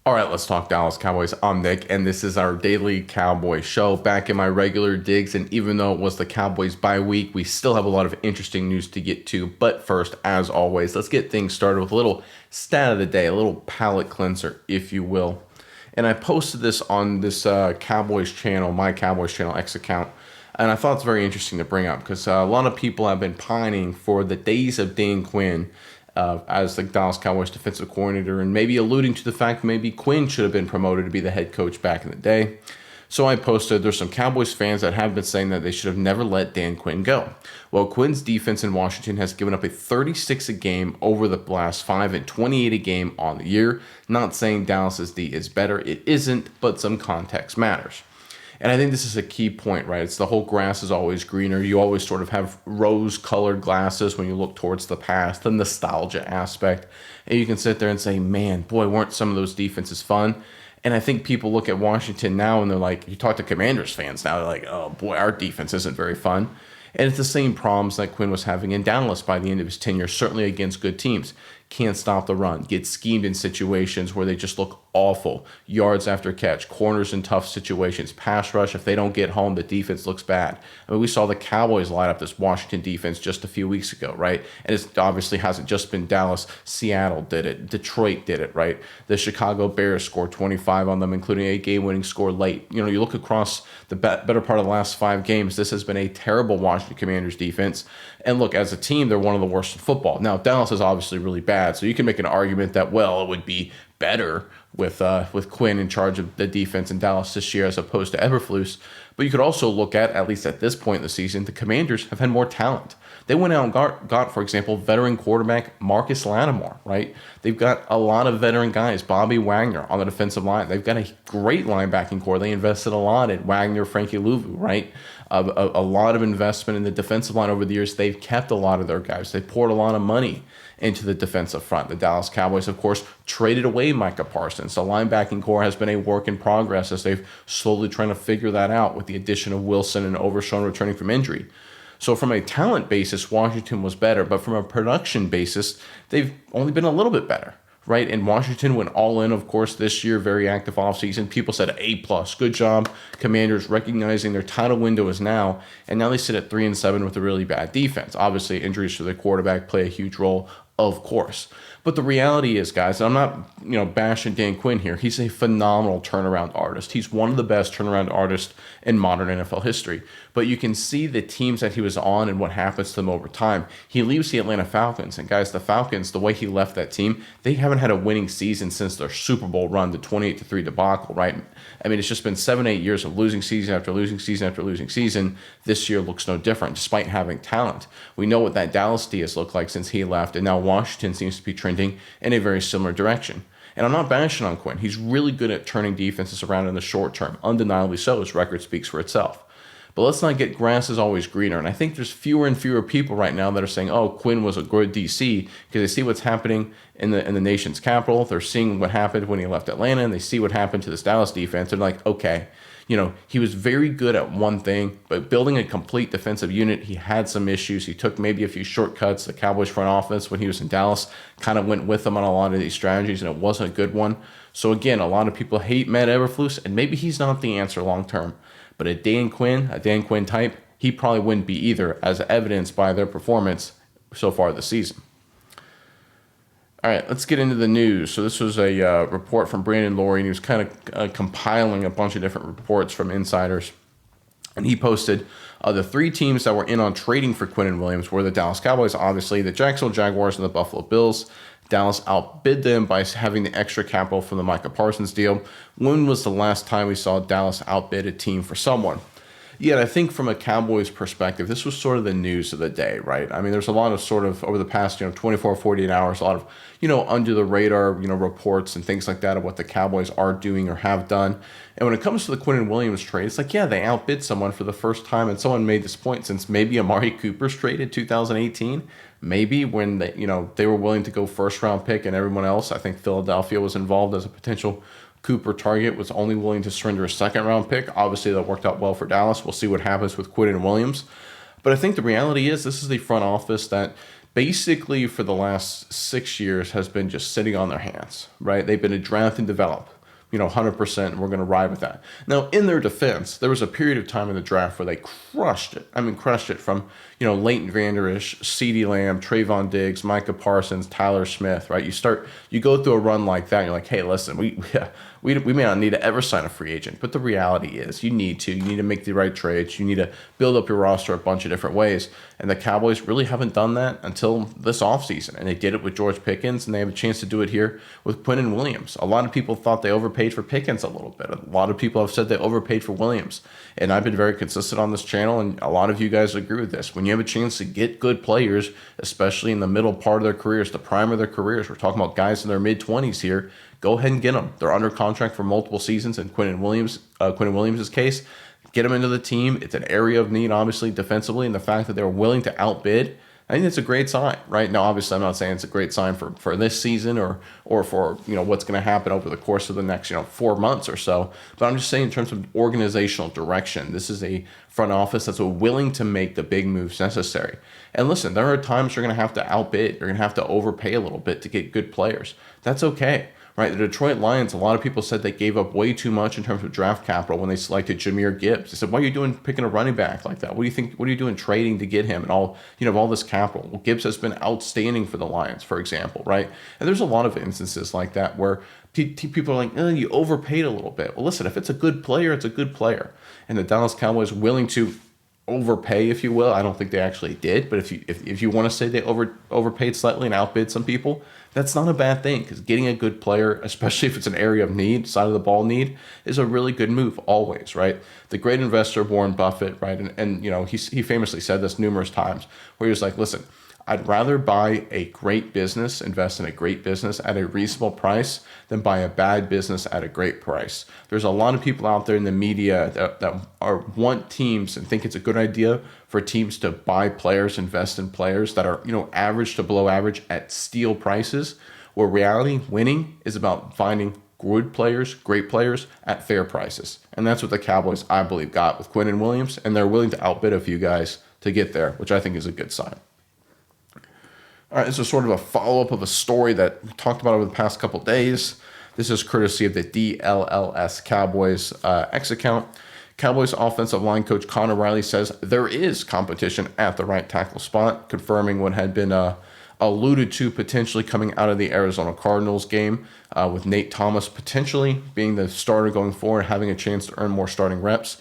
All right, let's talk Dallas Cowboys. I'm Nick, and this is our daily Cowboy show. Back in my regular digs, and even though it was the Cowboys bye week, we still have a lot of interesting news to get to. But first, as always, let's get things started with a little stat of the day, a little palate cleanser, if you will. And I posted this on this Cowboys channel, my Cowboys channel X account, and I thought it's very interesting to bring up because a lot of people have been pining for the days of Dan Quinn as the Dallas Cowboys defensive coordinator, and maybe alluding to the fact maybe Quinn should have been promoted to be the head coach back in the day. So I posted, there's some Cowboys fans that have been saying that they should have never let Dan Quinn go. Well, Quinn's defense in Washington has given up a 36 a game over the last 5 and 28 a game on the year. Not saying Dallas's D is better, it isn't, but some context matters. And I think this is a key point, right? It's the whole grass is always greener. You always sort of have rose-colored glasses when you look towards the past, the nostalgia aspect. And you can sit there and say, man, boy, weren't some of those defenses fun? And I think people look at Washington now and they're like, you talk to Commanders fans now, they're like, oh boy, our defense isn't very fun. And it's the same problems that Quinn was having in Dallas by the end of his tenure, certainly against good teams. Can't stop the run, get schemed in situations where they just look awful. Yards after catch, corners in tough situations, pass rush. If they don't get home, the defense looks bad. I mean, we saw the Cowboys light up this Washington defense just a few weeks ago, right? And it obviously hasn't just been Dallas. Seattle did it. Detroit did it, right? The Chicago Bears scored 25 on them, including a game-winning score late. You know, you look across the better part of the last 5 games, this has been a terrible Washington Commanders defense. And look, as a team, they're one of the worst in football. Now, Dallas is obviously really bad, so you can make an argument that, well, it would be better with Quinn in charge of the defense in Dallas this year as opposed to Eberflus. But you could also look at least at this point in the season, the Commanders have had more talent. They went out and got, for example, veteran quarterback Marcus Lattimore, right? They've got a lot of veteran guys, Bobby Wagner on the defensive line. They've got a great linebacking core. They invested a lot in Wagner, Frankie Louvu, right? A lot of investment in the defensive line over the years. They've kept a lot of their guys. They poured a lot of money into the defensive front. The Dallas Cowboys, of course, traded away Micah Parsons. The linebacking core has been a work in progress as they've slowly trying to figure that out with the addition of Wilson and Overshown returning from injury. So from a talent basis, Washington was better, but from a production basis, they've only been a little bit better, right? And Washington went all in, of course, this year, very active offseason. People said A+, good job. Commanders recognizing their title window is now, and now they sit at 3-7 with a really bad defense. Obviously, injuries to the quarterback play a huge role, of course. But the reality is, guys, I'm not, bashing Dan Quinn here. He's a phenomenal turnaround artist. He's one of the best turnaround artists in modern NFL history. But you can see the teams that he was on and what happens to them over time. He leaves the Atlanta Falcons, and guys, the Falcons, the way he left that team, they haven't had a winning season since their Super Bowl run, the 28-3 debacle, right? I mean, it's just been 7-8 years of losing season after losing season after losing season. This year looks no different, despite having talent. We know what that Dallas D has looked like since he left, and now Washington seems to be trending in a very similar direction. And I'm not bashing on Quinn. He's really good at turning defenses around in the short term. Undeniably so. His record speaks for itself. But let's not get grass is always greener. And I think there's fewer and fewer people right now that are saying, oh, Quinn was a good DC, because they see what's happening in the nation's capital. They're seeing what happened when he left Atlanta, and they see what happened to this Dallas defense. They're like, okay, he was very good at one thing, but building a complete defensive unit, he had some issues. He took maybe a few shortcuts. The Cowboys front office, when he was in Dallas, kind of went with him on a lot of these strategies, and it wasn't a good one. So again, a lot of people hate Matt Eberflus, and maybe he's not the answer long term. But a Dan Quinn type, he probably wouldn't be either, as evidenced by their performance so far this season. All right, let's get into the news. So this was a report from Brandon Laurie, and he was kind of compiling a bunch of different reports from insiders. And he posted the 3 teams that were in on trading for Quinnen Williams were the Dallas Cowboys, obviously, the Jacksonville Jaguars, and the Buffalo Bills. Dallas outbid them by having the extra capital from the Micah Parsons deal. When was the last time we saw Dallas outbid a team for someone? Yeah, I think from a Cowboys perspective, this was sort of the news of the day, right? I mean, there's a lot of sort of, over the past, 24, 48 hours, a lot of, under the radar, reports and things like that of what the Cowboys are doing or have done. And when it comes to the Quinnen Williams trade, it's like, yeah, they outbid someone for the first time. And someone made this point since maybe Amari Cooper's trade in 2018. Maybe when they were willing to go first round pick, and everyone else, I think Philadelphia was involved as a potential Cooper target, was only willing to surrender a second round pick. Obviously, that worked out well for Dallas. We'll see what happens with Quinnen Williams. But I think the reality is this is the front office that basically for the last 6 years has been just sitting on their hands, right? They've been a draft and develop. 100%. We're going to ride with that. Now, in their defense, there was a period of time in the draft where they crushed it. I mean, crushed it from, Leighton Vander Esch, CeeDee Lamb, Trayvon Diggs, Micah Parsons, Tyler Smith, right? You go through a run like that, and you're like, hey, listen, we may not need to ever sign a free agent, but the reality is you need to make the right trades. You need to build up your roster a bunch of different ways. And the Cowboys really haven't done that until this offseason. And they did it with George Pickens, and they have a chance to do it here with Quinnen Williams. A lot of people thought they overpaid for Pickens a little bit. A lot of people have said they overpaid for Williams. And I've been very consistent on this channel, and a lot of you guys agree with this. When you have a chance to get good players, especially in the middle part of their careers, the prime of their careers, we're talking about guys in their mid-20s here, go ahead and get them. They're under contract for multiple seasons in Quinnen Williams' case. Get them into the team. It's an area of need, obviously, defensively, and the fact that they're willing to outbid, I think it's a great sign, right? Now, obviously, I'm not saying it's a great sign for this season or for what's going to happen over the course of the next 4 months or so. But I'm just saying in terms of organizational direction, this is a front office that's willing to make the big moves necessary. And listen, there are times you're going to have to outbid. You're going to have to overpay a little bit to get good players. That's okay. Right, the Detroit Lions, a lot of people said they gave up way too much in terms of draft capital when they selected Jahmyr Gibbs. They said, why are you doing picking a running back like that? What do you think? What are you doing trading to get him and all this capital? Well, Gibbs has been outstanding for the Lions, for example, right? And there's a lot of instances like that where people are like, you overpaid a little bit. Well, listen, if it's a good player, it's a good player. And the Dallas Cowboys are willing to overpay, if you will. I don't think they actually did, but if you want to say they overpaid slightly and outbid some people, that's not a bad thing, because getting a good player, especially if it's an area of need, side of the ball need, is a really good move always, right? The great investor Warren Buffett, right, and he famously said this numerous times, where he was like, listen, I'd rather buy a great business, invest in a great business at a reasonable price than buy a bad business at a great price. There's a lot of people out there in the media that want teams and think it's a good idea for teams to buy players, invest in players that are, average to below average at steal prices, where reality, winning is about finding good players, great players at fair prices. And that's what the Cowboys, I believe, got with Quinnen Williams, and they're willing to outbid a few guys to get there, which I think is a good sign. All right, this is sort of a follow-up of a story that we talked about over the past couple days. This is courtesy of the DLLS Cowboys X account. Cowboys offensive line coach Connor Riley says there is competition at the right tackle spot, confirming what had been alluded to potentially coming out of the Arizona Cardinals game, with Nate Thomas potentially being the starter going forward, having a chance to earn more starting reps.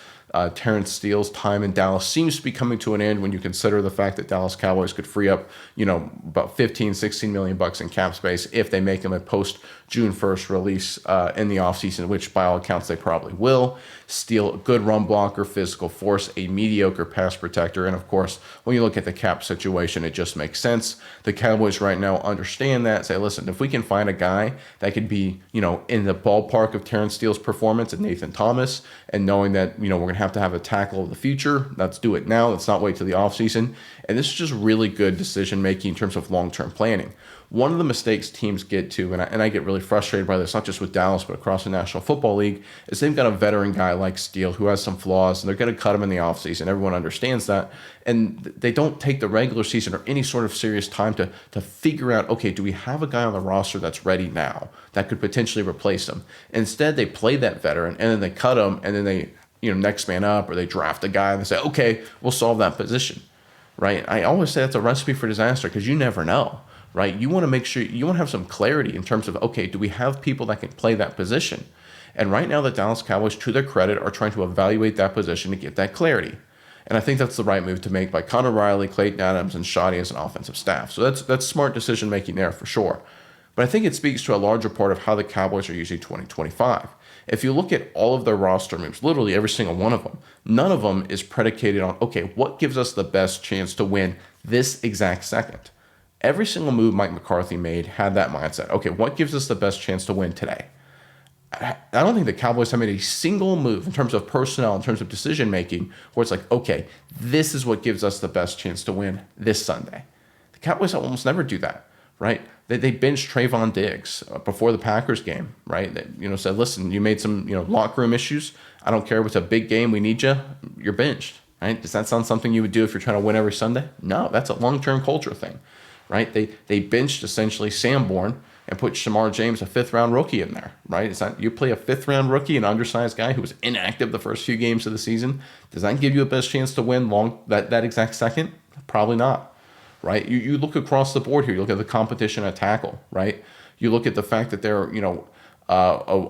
Terrence Steele's time in Dallas seems to be coming to an end when you consider the fact that Dallas Cowboys could free up, about $15-16 million in cap space if they make him a post-June 1st release in the offseason, which by all accounts they probably will. Steele, a good run blocker, physical force, a mediocre pass protector, and of course, when you look at the cap situation, it just makes sense. The Cowboys right now understand that, say, listen, if we can find a guy that could be, in the ballpark of Terrence Steele's performance and Nathan Thomas, and knowing that, we're going to have a tackle of the future, let's do it now. Let's not wait till the offseason. And this is just really good decision-making in terms of long-term planning. One of the mistakes teams get to, and I get really frustrated by this, not just with Dallas, but across the National Football League, is they've got a veteran guy like Steele who has some flaws, and they're going to cut him in the offseason. Everyone understands that. And they don't take the regular season or any sort of serious time to figure out, okay, do we have a guy on the roster that's ready now that could potentially replace him? Instead, they play that veteran, and then they cut him, and then they next man up, or they draft a guy and they say, okay, we'll solve that position, right? I always say that's a recipe for disaster, because you never know, right? You want to make sure, you want to have some clarity in terms of, okay, do we have people that can play that position? And right now the Dallas Cowboys, to their credit, are trying to evaluate that position to get that clarity. And I think that's the right move to make by Connor Riley, Clayton Adams, and Shoddy as an offensive staff. So that's smart decision making there for sure. But I think it speaks to a larger part of how the Cowboys are using 2025. If you look at all of their roster moves, literally every single one of them, none of them is predicated on, okay, what gives us the best chance to win this exact second? Every single move Mike McCarthy made had that mindset. Okay, what gives us the best chance to win today? I don't think the Cowboys have made a single move in terms of personnel, in terms of decision-making, where it's like, okay, this is what gives us the best chance to win this Sunday. The Cowboys almost never do that, right? They benched Trayvon Diggs before the Packers game, right? They, said, listen, you made some, locker room issues. I don't care if it's a big game, we need you. You're benched, right? Does that sound something you would do if you're trying to win every Sunday? No, that's a long-term culture thing, right? They benched essentially Sanborn and put Shamar James, a 5th-round rookie, in there, right? It's not, you play a 5th-round rookie, an undersized guy who was inactive the first few games of the season. Does that give you a best chance to win that exact second? Probably not, right? You look across the board here. You look at the competition at tackle, right? You look at the fact that they're,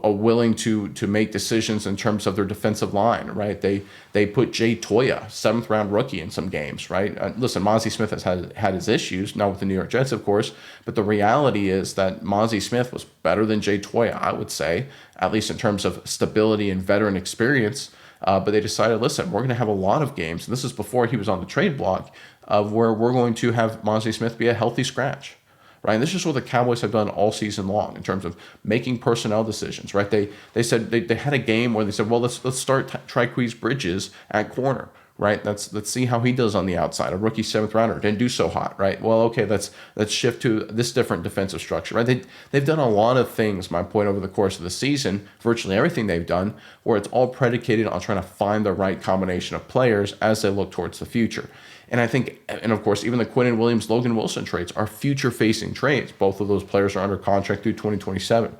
willing to make decisions in terms of their defensive line, right? They put Jay Toya, 7th-round rookie, in some games, right? Listen, Mozzie Smith has had his issues, not with the New York Jets, of course, but the reality is that Mozzie Smith was better than Jay Toya, I would say, at least in terms of stability and veteran experience. But they decided, listen, we're going to have a lot of games, and this is before he was on the trade block, of where we're going to have Mozzie Smith be a healthy scratch. Right, and this is what the Cowboys have done all season long in terms of making personnel decisions. Right, they said they had a game where they said, well, let's start Triqueze Bridges at corner. Right, let's see how he does on the outside. A rookie 7th-rounder didn't do so hot. Right, well, okay, let's shift to this different defensive structure. Right, they've done a lot of things. My point, over the course of the season, virtually everything they've done, where it's all predicated on trying to find the right combination of players as they look towards the future. And I think, and of course, even the Quinnen Williams, Logan Wilson trades are future-facing trades. Both of those players are under contract through 2027.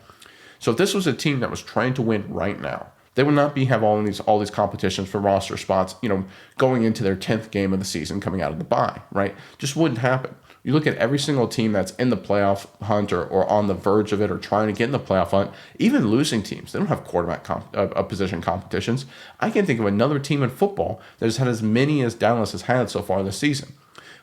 So if this was a team that was trying to win right now, they would not have all these competitions for roster spots, going into their 10th game of the season, coming out of the bye, right? Just wouldn't happen. You look at every single team that's in the playoff hunt or on the verge of it or trying to get in the playoff hunt, even losing teams, they don't have quarterback position competitions. I can't think of another team in football that has had as many as Dallas has had so far this season.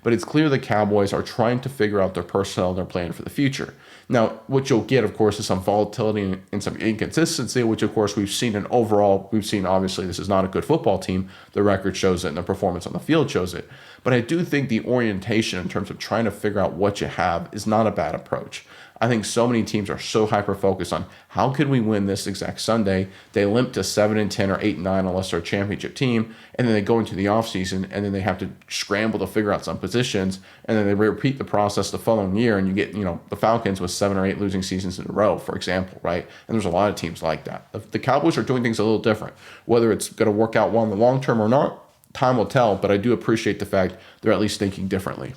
But it's clear the Cowboys are trying to figure out their personnel and their plan for the future. Now, what you'll get, of course, is some volatility and some inconsistency, which, of course, we've seen obviously, this is not a good football team. The record shows it and the performance on the field shows it. But I do think the orientation in terms of trying to figure out what you have is not a bad approach. I think so many teams are so hyper-focused on how could we win this exact Sunday. They limp to 7-10 or 8-9 unless they're a championship team, and then they go into the offseason, and then they have to scramble to figure out some positions, and then they repeat the process the following year, and you get the Falcons with 7 or 8 losing seasons in a row, for example, right? And there's a lot of teams like that. The Cowboys are doing things a little different. Whether it's going to work out well in the long term or not, time will tell, but I do appreciate the fact they're at least thinking differently.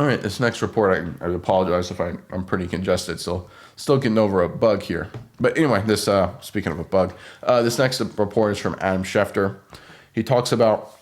All right, this next report, I apologize if I'm pretty congested, still getting over a bug here. But anyway, this speaking of a bug, this next report is from Adam Schefter. He talks about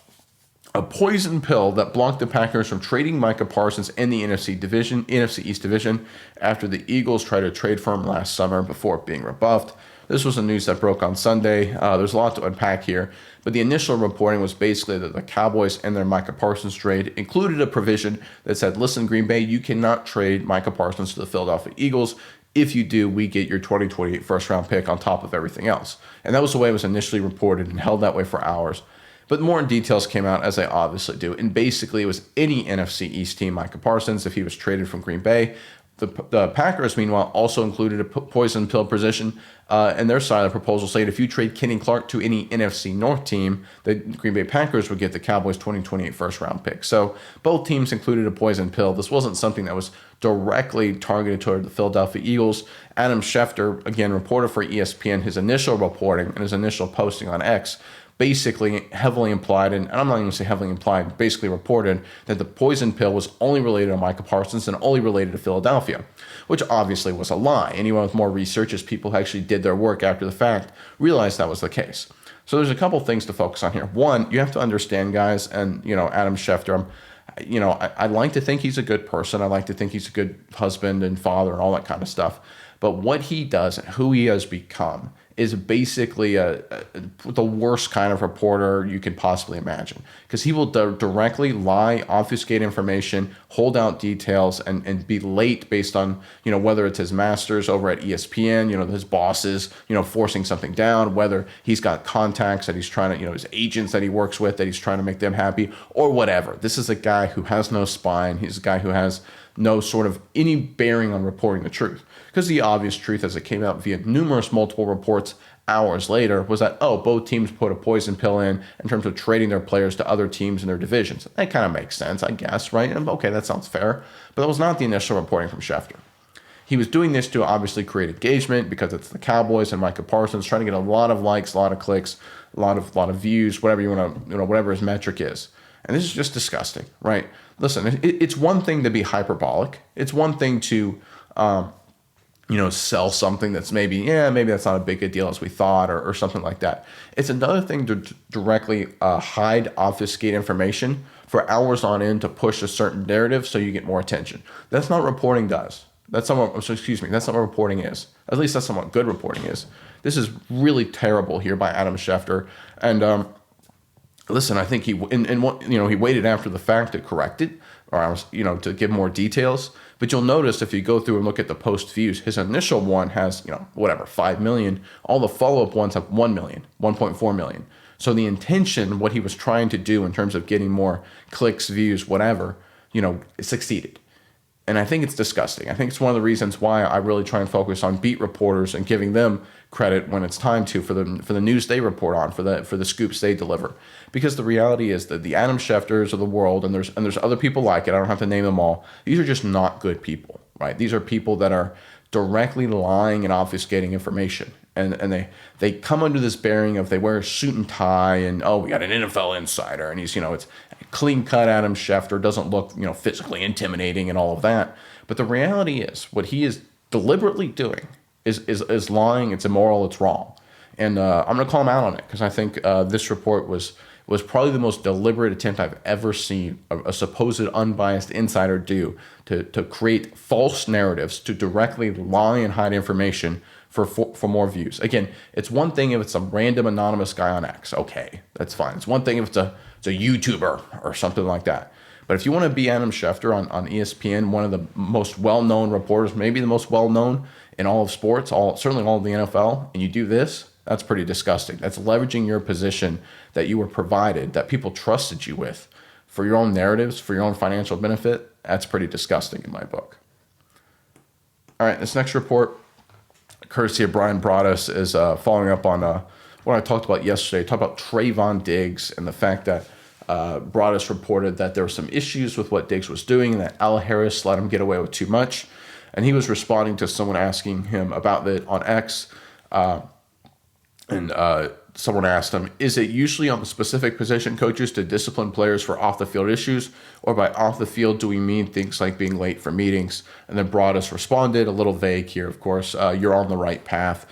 a poison pill that blocked the Packers from trading Micah Parsons in the NFC East division after the Eagles tried to trade for him last summer before being rebuffed. This was the news that broke on Sunday. There's a lot to unpack here, but the initial reporting was basically that the Cowboys and their Micah Parsons trade included a provision that said, listen, Green Bay, you cannot trade Micah Parsons to the Philadelphia Eagles. If you do, we get your 2028 first-round pick on top of everything else. And that was the way it was initially reported and held that way for hours. But more details came out, as they obviously do. And basically, it was any NFC East team, Micah Parsons, if he was traded from Green Bay. The Packers, meanwhile, also included a poison pill position in their side of the proposal, saying if you trade Kenny Clark to any NFC North team, the Green Bay Packers would get the Cowboys' 2028 first-round pick. So both teams included a poison pill. This wasn't something that was directly targeted toward the Philadelphia Eagles. Adam Schefter, again, reporter for ESPN, his initial reporting and his initial posting on X basically heavily implied, and I'm not even going to say heavily implied, basically reported that the poison pill was only related to Micah Parsons and only related to Philadelphia, which obviously was a lie. Anyone with more research, as people who actually did their work after the fact, realized that was the case. So there's a couple things to focus on here. One, you have to understand, guys, and, Adam Schefter, I like to think he's a good person. I like to think he's a good husband and father and all that kind of stuff. But what he does and who he has become is basically the worst kind of reporter you could possibly imagine, because he will directly lie, obfuscate information, hold out details, and be late based on, whether it's his masters over at ESPN, his bosses, forcing something down, whether he's got contacts that he's trying to, his agents that he works with that he's trying to make them happy, or whatever. This is a guy who has no spine. He's a guy who has no sort of any bearing on reporting the truth. Because the obvious truth, as it came out via numerous multiple reports hours later, was that, both teams put a poison pill in terms of trading their players to other teams in their divisions. That kind of makes sense, I guess, right? And okay, that sounds fair. But that was not the initial reporting from Schefter. He was doing this to obviously create engagement because it's the Cowboys and Micah Parsons, trying to get a lot of likes, a lot of clicks, a lot of views, whatever you want to, whatever his metric is. And this is just disgusting, right? Listen, it's one thing to be hyperbolic. It's one thing to, sell something that's maybe that's not a big a deal as we thought, or something like that. It's another thing to directly hide, obfuscate information for hours on end to push a certain narrative so you get more attention. That's not what reporting does. That's not what reporting is. At least that's not what good reporting is. This is really terrible here by Adam Schefter. And listen, I think he waited after the fact to correct it, or to give more details. But you'll notice if you go through and look at the post views, his initial one has 5 million. All the follow-up ones have 1 million, 1.4 million. So the intention, what he was trying to do in terms of getting more clicks, views, whatever, succeeded. And I think it's disgusting. I think it's one of the reasons why I really try and focus on beat reporters and giving them credit when it's time to for the news they report on, for the scoops they deliver. Because the reality is that the Adam Schefters of the world, and there's other people like it, I don't have to name them all, these are just not good people, right? These are people that are directly lying and obfuscating information. And they come under this bearing of they wear a suit and tie and, we got an NFL insider, and he's, it's clean cut Adam Schefter, doesn't look, physically intimidating and all of that. But the reality is what he is deliberately doing is lying, it's immoral, it's wrong. And I'm going to call him out on it, because I think this report was probably the most deliberate attempt I've ever seen a supposed unbiased insider do to create false narratives, to directly lie and hide information for more views. Again, it's one thing if it's some random anonymous guy on X. Okay, that's fine. It's one thing if it's a YouTuber or something like that. But if you want to be Adam Schefter on ESPN, one of the most well-known reporters, maybe the most well-known in all of sports, certainly all of the NFL, and you do this, that's pretty disgusting. That's leveraging your position that you were provided, that people trusted you with, for your own narratives, for your own financial benefit. That's pretty disgusting in my book. All right, this next report, courtesy of Brian Broaddus, is following up on what I talked about yesterday. I talked about Trayvon Diggs and the fact that Broaddus reported that there were some issues with what Diggs was doing, and that Al Harris let him get away with too much. And he was responding to someone asking him about it on X. Someone asked him, is it usually on the specific position coaches to discipline players for off-the-field issues? Or by off-the-field, do we mean things like being late for meetings? And then Broaddus responded, a little vague here, of course, you're on the right path,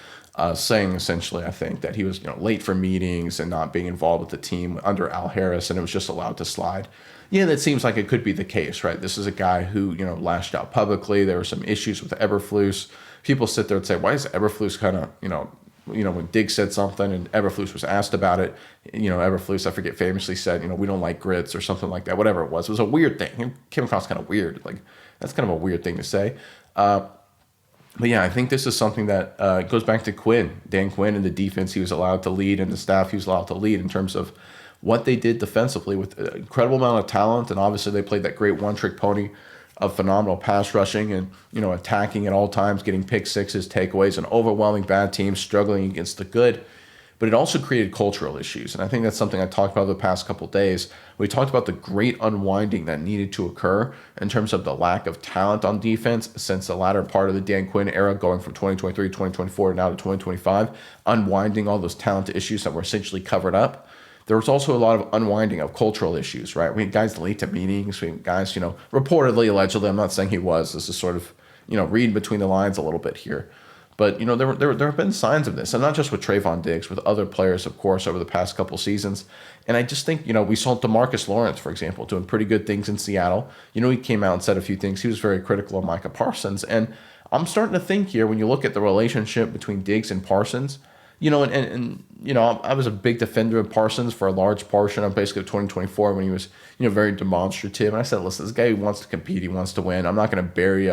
saying essentially, I think, that he was late for meetings and not being involved with the team under Al Harris, and it was just allowed to slide. Yeah, that seems like it could be the case, right? This is a guy who, lashed out publicly. There were some issues with Eberflus. People sit there and say, why is Eberflus kind of, when Diggs said something and Eberflus was asked about it, Eberflus, I forget, famously said, we don't like grits or something like that, whatever it was. It was a weird thing. It came across kind of weird. Like, that's kind of a weird thing to say. But yeah, I think this is something that goes back to Dan Quinn, and the defense he was allowed to lead, and the staff he was allowed to lead in terms of what they did defensively with an incredible amount of talent. And obviously they played that great one-trick pony of phenomenal pass rushing and, attacking at all times, getting pick sixes, takeaways, and overwhelming bad teams, struggling against the good. But it also created cultural issues. And I think that's something I talked about the past couple of days. We talked about the great unwinding that needed to occur in terms of the lack of talent on defense since the latter part of the Dan Quinn era, going from 2023, 2024, now to 2025, unwinding all those talent issues that were essentially covered up. There was also a lot of unwinding of cultural issues, right? We had guys late to meetings. We had guys, reportedly, allegedly, I'm not saying he was. This is sort of, read between the lines a little bit here. But, there have been signs of this, and not just with Trayvon Diggs, with other players, of course, over the past couple seasons. And I just think, we saw DeMarcus Lawrence, for example, doing pretty good things in Seattle. He came out and said a few things. He was very critical of Micah Parsons. And I'm starting to think here, when you look at the relationship between Diggs and Parsons, I was a big defender of Parsons for a large portion of basically 2024 when he was, very demonstrative. And I said, listen, this guy wants to compete, he wants to win. I'm not going to bury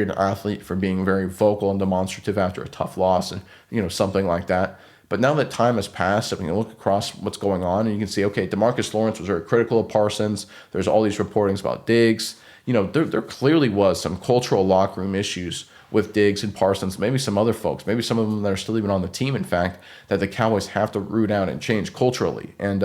an athlete for being very vocal and demonstrative after a tough loss and, something like that. But now that time has passed, and you look across what's going on, and you can see, okay, DeMarcus Lawrence was very critical of Parsons. There's all these reportings about Diggs. There clearly was some cultural locker room issues with Diggs and Parsons, maybe some other folks, maybe some of them that are still even on the team, in fact, that the Cowboys have to root out and change culturally. And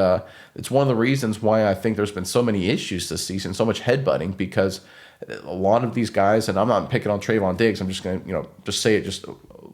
it's one of the reasons why I think there's been so many issues this season, so much headbutting, because a lot of these guys, and I'm not picking on Trayvon Diggs, I'm just going to, just say it just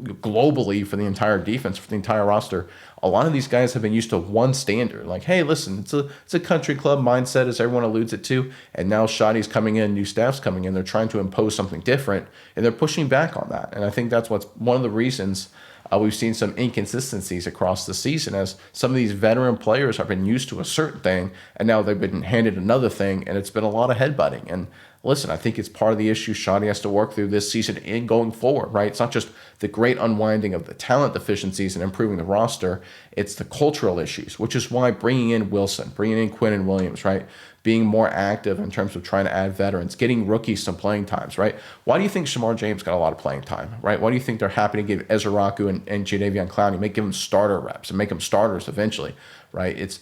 globally for the entire defense, for the entire roster, a lot of these guys have been used to one standard. Like, hey, listen, it's a country club mindset, as everyone alludes it to. And now Shoddy's coming in, new staff's coming in. They're trying to impose something different, and they're pushing back on that. And I think that's what's one of the reasons we've seen some inconsistencies across the season, as some of these veteran players have been used to a certain thing, and now they've been handed another thing, and it's been a lot of headbutting. And listen, I think it's part of the issue Shoddy has to work through this season and going forward, right? It's not just the great unwinding of the talent deficiencies and improving the roster. It's the cultural issues, which is why bringing in Wilson, bringing in Quinnen Williams, right? Being more active in terms of trying to add veterans, getting rookies some playing times, right? Why do you think Shamar James got a lot of playing time, right? Why do you think they're happy to give Ezra Raku and Jadeveon Clowney, give them starter reps and make them starters eventually, right? It's.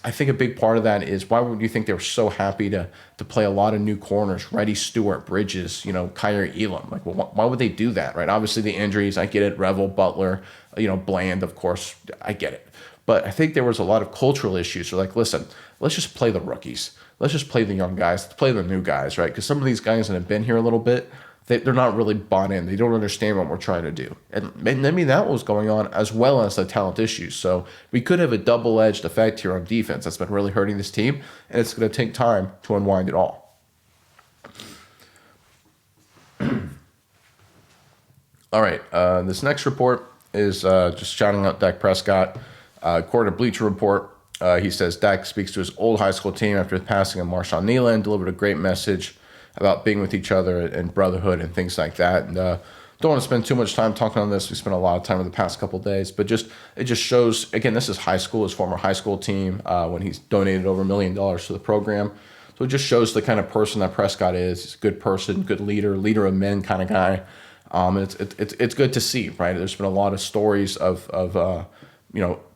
I think a big part of that is, why would you think they were so happy to play a lot of new corners, Reddy Stewart, Bridges, Kyrie Elam? Like, well, why would they do that, right? Obviously the injuries, I get it. Revel, Butler, Bland, of course, I get it. But I think there was a lot of cultural issues. They're like, listen, let's just play the rookies. Let's just play the young guys. Let's play the new guys, right? Because some of these guys that have been here a little bit, they're not really bought in. They don't understand what we're trying to do. And I mean, that was going on, as well as the talent issues. So we could have a double-edged effect here on defense that's been really hurting this team, and it's going to take time to unwind it all. All right, this next report is just shouting out Dak Prescott. According to Bleacher Report, he says Dak speaks to his old high school team after the passing of Marshawn Nealon and delivered a great message about being with each other and brotherhood and things like that. And don't want to spend too much time talking on this. We spent a lot of time in the past couple of days, but it just shows, again, this is high school, his former high school team, when he's donated over $1 million to the program. So it just shows the kind of person that Prescott is. He's a good person, good leader of men kind of guy. It's good to see, right? There's been a lot of stories of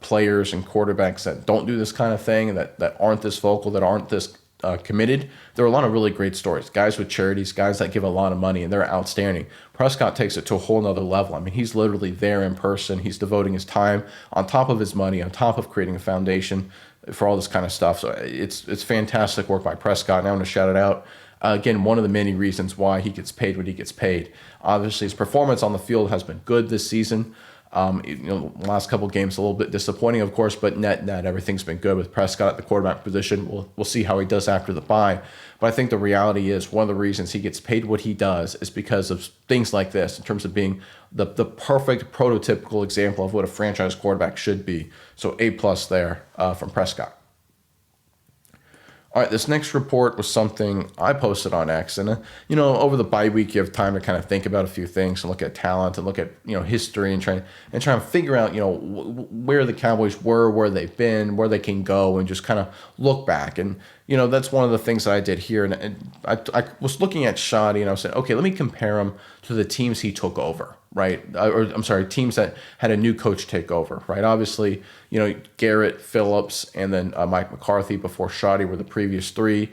players and quarterbacks that don't do this kind of thing, and that aren't this vocal, that aren't this committed. There are a lot of really great stories. Guys with charities, guys that give a lot of money, and they're outstanding. Prescott takes it to a whole nother level. I mean, he's literally there in person. He's devoting his time on top of his money, on top of creating a foundation for all this kind of stuff. So it's fantastic work by Prescott, and I want to shout it out. Again, one of the many reasons why he gets paid what he gets paid. Obviously, his performance on the field has been good this season. Last couple of games a little bit disappointing, of course, but net everything's been good with Prescott at the quarterback position. We'll see how he does after the bye. But I think the reality is, one of the reasons he gets paid what he does is because of things like this, in terms of being the perfect prototypical example of what a franchise quarterback should be. So A+ there from Prescott. All right, this next report was something I posted on X, and over the bye week, you have time to kind of think about a few things and look at talent and look at history and try and figure out where the Cowboys were, where they've been, where they can go, and just kind of look back. And that's one of the things that I did here. And I was looking at Shoddy, and I was saying, okay, let me compare him to the teams he took over, right? Teams that had a new coach take over, right? Obviously, Garrett, Phillips, and then Mike McCarthy before Shoddy were the previous three.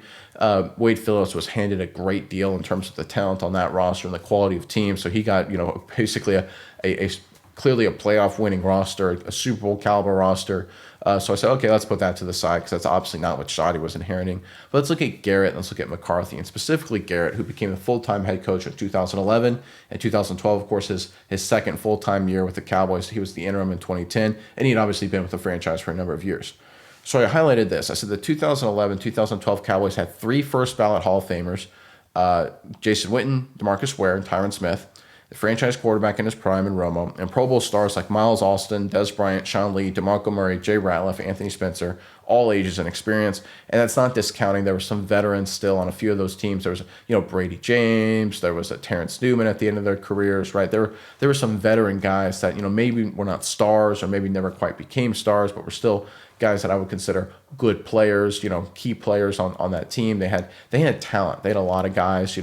Wade Phillips was handed a great deal in terms of the talent on that roster and the quality of team. So he got, basically a clearly a playoff winning roster, a Super Bowl caliber roster. So I said, okay, let's put that to the side, because that's obviously not what Shoddy was inheriting. But let's look at Garrett, and let's look at McCarthy, and specifically Garrett, who became the full-time head coach in 2011. And 2012, of course, his second full-time year with the Cowboys. He was the interim in 2010, and he had obviously been with the franchise for a number of years. So I highlighted this. I said the 2011-2012 Cowboys had 3 first-ballot Hall of Famers, Jason Witten, DeMarcus Ware, and Tyron Smith, the franchise quarterback in his prime in Romo, and Pro Bowl stars like Miles Austin, Dez Bryant, Sean Lee, DeMarco Murray, Jay Ratliff, Anthony Spencer, all ages and experience. And that's not discounting. There were some veterans still on a few of those teams. There was, Brady James. There was a Terrence Newman at the end of their careers, right? There were some veteran guys that, maybe were not stars or maybe never quite became stars, but were still guys that I would consider good players, key players on that team. They had talent. They had a lot of guys,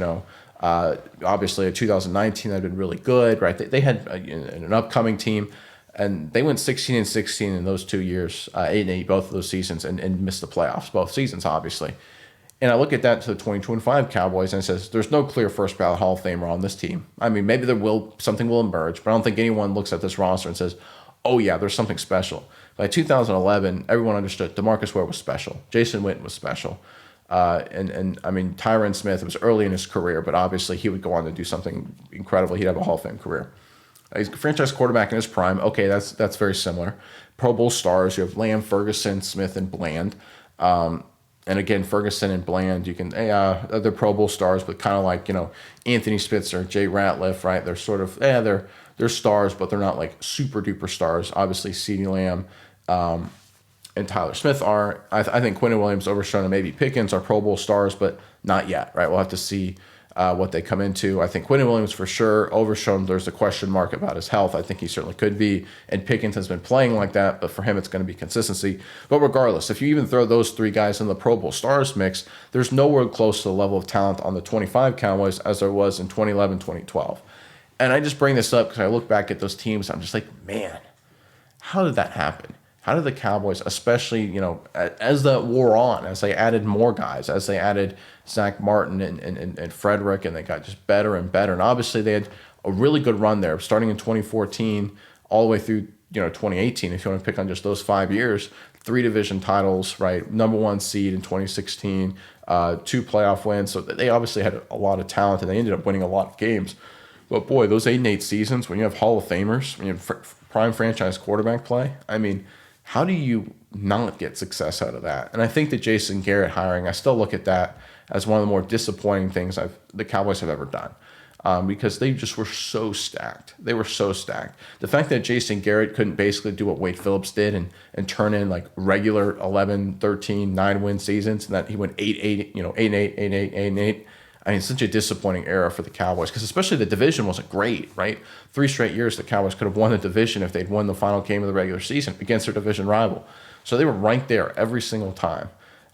obviously in 2019 that had been really good, right? They had an upcoming team, and they went 16-16 in those 2 years, 8-8 both of those seasons, and missed the playoffs both seasons, obviously. And I look at that to the 2025 Cowboys, and it says there's no clear first ballot Hall of Famer on this team. I mean, maybe something will emerge, but I don't think anyone looks at this roster and says, oh yeah, there's something special. By 2011, everyone understood DeMarcus Ware was special. Jason Witten was special. And I mean, Tyron Smith, it was early in his career, but obviously he would go on to do something incredible. He'd have a Hall of Fame career. He's a franchise quarterback in his prime. Okay, that's very similar. Pro Bowl stars. You have Lamb, Ferguson, Smith, and Bland. And again, Ferguson and Bland, you can they're Pro Bowl stars, but kind of like Anthony Spitzer, Jay Ratliff, right? They're sort of they're stars, but they're not like super duper stars. Obviously, CeeDee Lamb and Tyler Smith are. I think Quinnen Williams, Overshown, and maybe Pickens are Pro Bowl stars, but not yet, right? We'll have to see what they come into. I think Quinnen Williams for sure. Overshown, there's a question mark about his health. I think he certainly could be. And Pickens has been playing like that, but for him, it's going to be consistency. But regardless, if you even throw those three guys in the Pro Bowl stars mix, there's nowhere close to the level of talent on the 25 Cowboys as there was in 2011, 2012. And I just bring this up because I look back at those teams. I'm just like, man, how did that happen? How did the Cowboys, especially, as that wore on, as they added more guys, as they added Zach Martin and Frederick, and they got just better and better. And obviously they had a really good run there, starting in 2014 all the way through 2018, if you want to pick on just those 5 years. 3 division titles, right? Number 1 seed in 2016, 2 playoff wins. So they obviously had a lot of talent, and they ended up winning a lot of games. But boy, those 8-8 seasons, when you have Hall of Famers, when you have prime franchise quarterback play, I mean, how do you not get success out of that? And I think the Jason Garrett hiring, I still look at that as one of the more disappointing things the Cowboys have ever done, because they just were so stacked. They were so stacked. The fact that Jason Garrett couldn't basically do what Wade Phillips did and turn in like regular 11, 13, 9-win seasons, and that he went 8-8, 8-8, 8-8, 8-8. I mean, it's such a disappointing era for the Cowboys, because especially the division wasn't great, right? 3 straight years the Cowboys could have won the division if they'd won the final game of the regular season against their division rival. So they were right there every single time.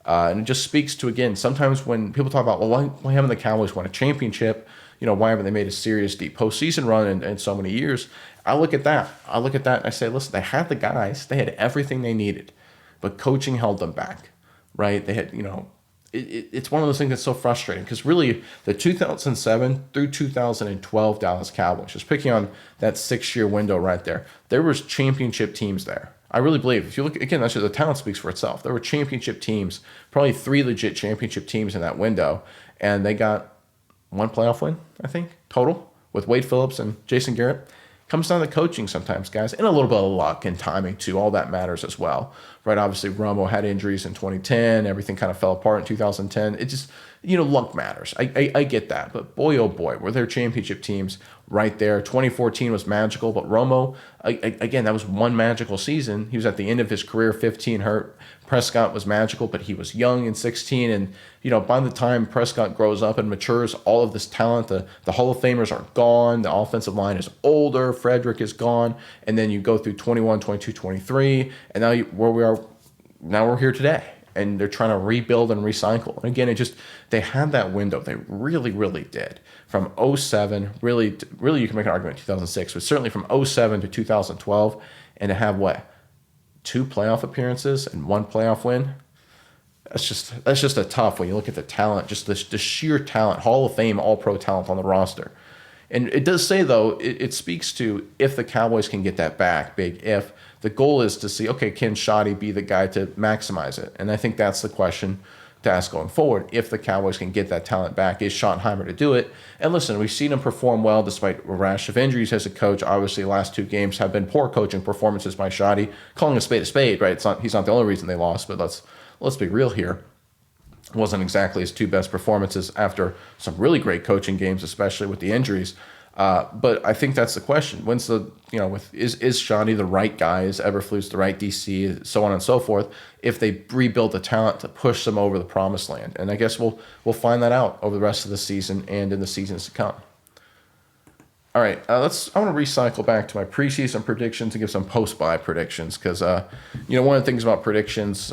And it just speaks to, again, sometimes when people talk about, well, why haven't the Cowboys won a championship? Why haven't they made a serious deep postseason run in so many years? I look at that. And I say, listen, they had the guys. They had everything they needed. But coaching held them back, right? They had, it's one of those things that's so frustrating, because really the 2007 through 2012 Dallas Cowboys, just picking on that 6-year window right there was championship teams there. I really believe, if you look, again, that's just the talent speaks for itself. There were championship teams, probably 3 legit championship teams in that window, and they got 1 playoff win, I think, total, with Wade Phillips and Jason Garrett. Comes down to coaching sometimes, guys, and a little bit of luck and timing too. All that matters as well, right? Obviously, Romo had injuries in 2010. Everything kind of fell apart in 2010. It just, luck matters. I get that. But boy, oh boy, were there championship teams right there. 2014 was magical, but Romo, again, that was one magical season. He was at the end of his career, 15 hurt. Prescott was magical, but he was young in 16. And, by the time Prescott grows up and matures, all of this talent, the Hall of Famers are gone. The offensive line is older. Frederick is gone. And then you go through 21, 22, 23. And now we're here today. And they're trying to rebuild and recycle. And again, they had that window. They really, really did. From 07, really you can make an argument in 2006, but certainly from 07 to 2012, and to have 2 playoff appearances and 1 playoff win. That's just a tough when you look at the talent, just the sheer talent, Hall of Fame, All-Pro talent on the roster. And it does say, though, it speaks to if the Cowboys can get that back, big if. The goal is to see, okay, can Shoddy be the guy to maximize it? And I think that's the question to ask going forward. If the Cowboys can get that talent back, is Schottenheimer to do it? And listen, we've seen him perform well despite a rash of injuries as a coach. Obviously, the last 2 games have been poor coaching performances by Shoddy. Calling a spade, right? He's not the only reason they lost, but let's be real here. It wasn't exactly his 2 best performances after some really great coaching games, especially with the injuries. But I think that's the question. When's is Shoddy the right guy? Is Eberflus the right DC? So on and so forth. If they rebuild the talent to push them over the promised land, and I guess we'll find that out over the rest of the season and in the seasons to come. All right, I want to recycle back to my preseason predictions and give some post-bye predictions, because one of the things about predictions,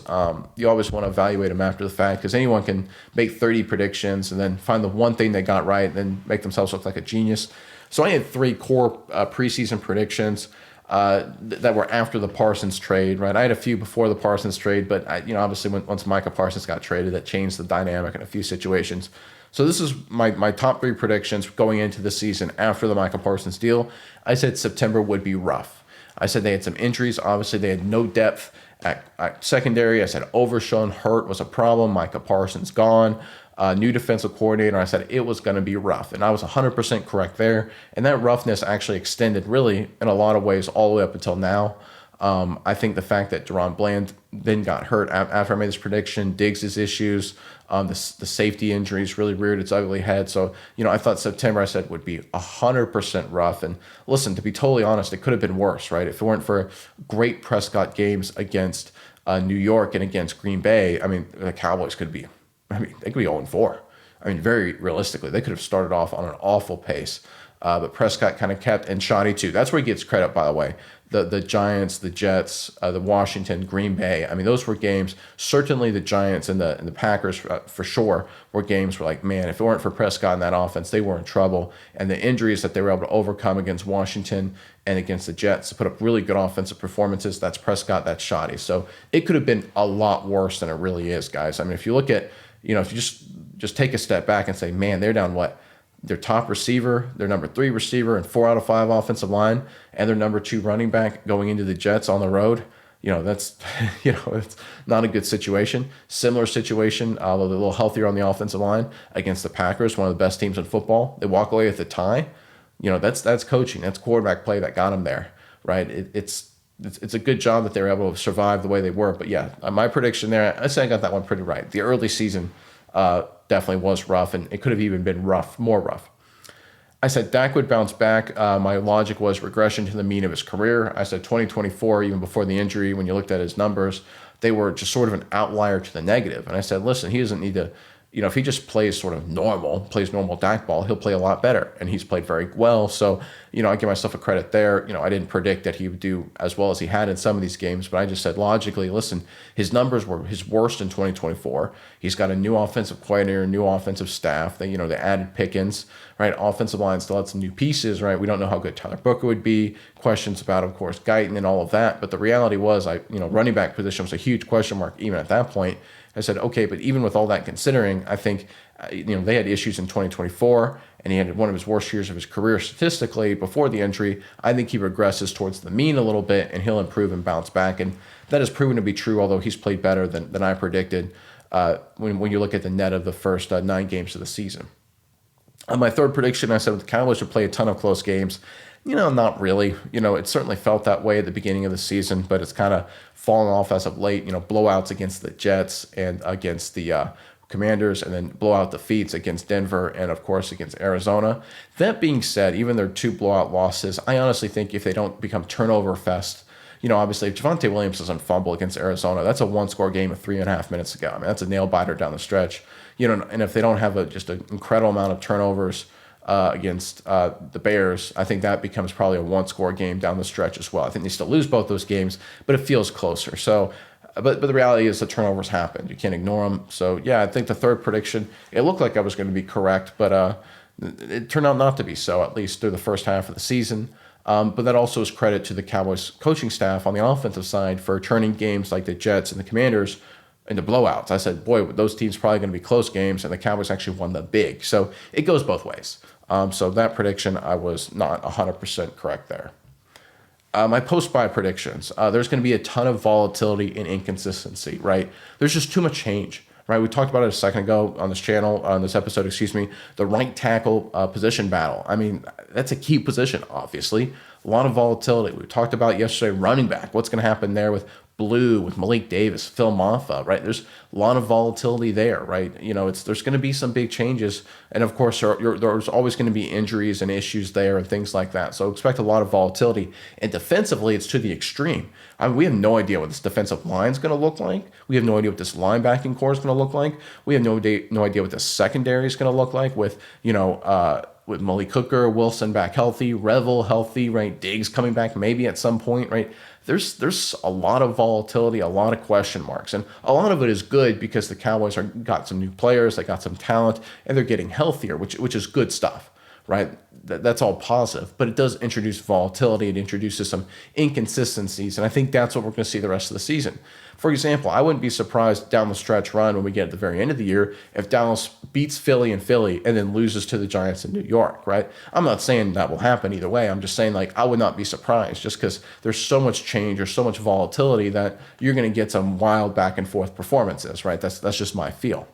you always want to evaluate them after the fact, because anyone can make 30 predictions and then find the one thing they got right and then make themselves look like a genius. So I had 3 core preseason predictions that were after the Parsons trade, right? I had a few before the Parsons trade, but obviously once Micah Parsons got traded, that changed the dynamic in a few situations. So this is my top 3 predictions going into the season after the Micah Parsons deal. I said September would be rough. I said they had some injuries. Obviously, they had no depth at secondary. I said Overshown hurt was a problem. Micah Parsons gone. new defensive coordinator. I said it was going to be rough, and I was 100% correct there. And that roughness actually extended really in a lot of ways all the way up until now. I think the fact that Deron Bland then got hurt after I made this prediction, Diggs' issues, the safety injuries really reared its ugly head. So, I thought September, I said, would be 100% rough. And listen, to be totally honest, it could have been worse, right? If it weren't for great Prescott games against New York and against Green Bay, I mean, the Cowboys they could be 0-4. I mean, very realistically, they could have started off on an awful pace. But Prescott kind of kept, and shoddy too. That's where he gets credit, by the way. The Giants, the Jets, the Washington, Green Bay. I mean, those were games. Certainly, the Giants and the Packers, for sure, were games where, like, man, if it weren't for Prescott in that offense, they were in trouble. And the injuries that they were able to overcome against Washington and against the Jets to put up really good offensive performances. That's Prescott. That's shoddy. So it could have been a lot worse than it really is, guys. I mean, if you look at, if you just take a step back and say, man, they're down what? Their top receiver, their number 3 receiver, and 4 out of 5 offensive line, and their number 2 running back going into the Jets on the road. That's it's not a good situation. Similar situation, although they're a little healthier on the offensive line against the Packers, one of the best teams in football. They walk away with the tie. That's coaching. That's quarterback play that got them there, right? It's a good job that they were able to survive the way they were. But yeah, my prediction there, I say I got that one pretty right. The early season definitely was rough, and it could have even been more rough. I said Dak would bounce back. My logic was regression to the mean of his career. I said 2024, even before the injury, when you looked at his numbers, they were just sort of an outlier to the negative. And I said, listen, he doesn't need to, if he just plays sort of plays normal Dak ball, he'll play a lot better. And he's played very well. So, I give myself a credit there. I didn't predict that he would do as well as he had in some of these games, but I just said logically, listen, his numbers were his worst in 2024. He's got a new offensive coordinator, new offensive staff. They added Pickens, right? Offensive line still had some new pieces, right? We don't know how good Tyler Booker would be. Questions about, of course, Guyton and all of that. But the reality was, running back position was a huge question mark even at that point. I said, okay, but even with all that considering, I think, they had issues in 2024, and he had one of his worst years of his career statistically before the injury. I think he regresses towards the mean a little bit, and he'll improve and bounce back. And that has proven to be true, although he's played better than I predicted when you look at the net of the first 9 games of the season. On my third prediction, I said the Cowboys would play a ton of close games. Not really. It certainly felt that way at the beginning of the season, but it's kind of fallen off as of late. Blowouts against the Jets and against the Commanders, and then blowout defeats against Denver and, of course, against Arizona. That being said, even their 2 blowout losses, I honestly think if they don't become turnover fest, obviously if Javonte Williams doesn't fumble against Arizona, that's a 1-score game of 3.5 minutes ago. I mean, that's a nail biter down the stretch. And if they don't have just an incredible amount of turnovers against the Bears, I think that becomes probably a 1-score game down the stretch as well. I think they still lose both those games, but it feels closer. So, but the reality is the turnovers happen. You can't ignore them. So, yeah, I think the third prediction, it looked like I was going to be correct, but it turned out not to be so, at least through the first half of the season. But that also is credit to the Cowboys coaching staff on the offensive side for turning games like the Jets and the Commanders into blowouts. I said, boy, those teams probably going to be close games, and the Cowboys actually won the big. So it goes both ways. So that prediction, I was not 100% correct there. My post-buy predictions, there's going to be a ton of volatility and inconsistency, right? There's just too much change, right? We talked about it a second ago on this channel, on this episode, the right tackle position battle. I mean, that's a key position, obviously. A lot of volatility. We talked about yesterday running back. What's going to happen there with Blue, with Malik Davis, Phil Maffa, right? There's a lot of volatility there, right? There's going to be some big changes. And of course, there's always going to be injuries and issues there and things like that. So expect a lot of volatility. And defensively, it's to the extreme. I mean, we have no idea what this defensive line is going to look like. We have no idea what this linebacking core is going to look like. We have no idea what the secondary is going to look like with Malik Hooker, Wilson back healthy, Revel healthy, right? Diggs coming back maybe at some point, right? There's a lot of volatility, a lot of question marks, and a lot of it is good because the Cowboys got some new players, they got some talent, and they're getting healthier, which is good stuff, right? That's all positive, but it does introduce volatility. It introduces some inconsistencies, and I think that's what we're going to see the rest of the season. For example, I wouldn't be surprised down the stretch run when we get at the very end of the year if Dallas beats Philly and then loses to the Giants in New York, right? I'm not saying that will happen either way. I'm just saying, I would not be surprised just because there's so much change, there's so much volatility that you're going to get some wild back and forth performances, right? That's just my feel.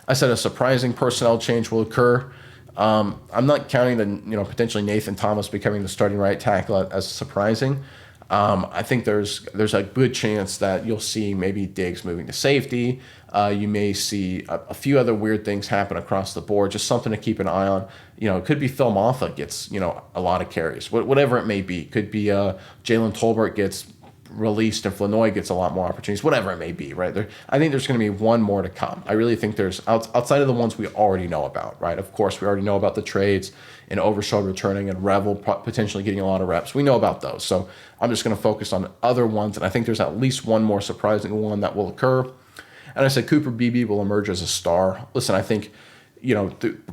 I said a surprising personnel change will occur. I'm not counting the potentially Nathan Thomas becoming the starting right tackle as surprising. I think there's a good chance that you'll see maybe Diggs moving to safety. You may see a few other weird things happen across the board. Just something to keep an eye on. It could be Phil Mafah gets a lot of carries, whatever it may be. It could be Jalen Tolbert gets released and Flanoy gets a lot more opportunities, whatever it may be, right? I think there's going to be one more to come. I really think there's, outside of the ones we already know about, right? Of course, we already know about the trades and Overshaw returning and Revel potentially getting a lot of reps. We know about those. So I'm just going to focus on other ones, and I think there's at least one more surprising one that will occur. And I said Cooper Beebe will emerge as a star. Listen, I think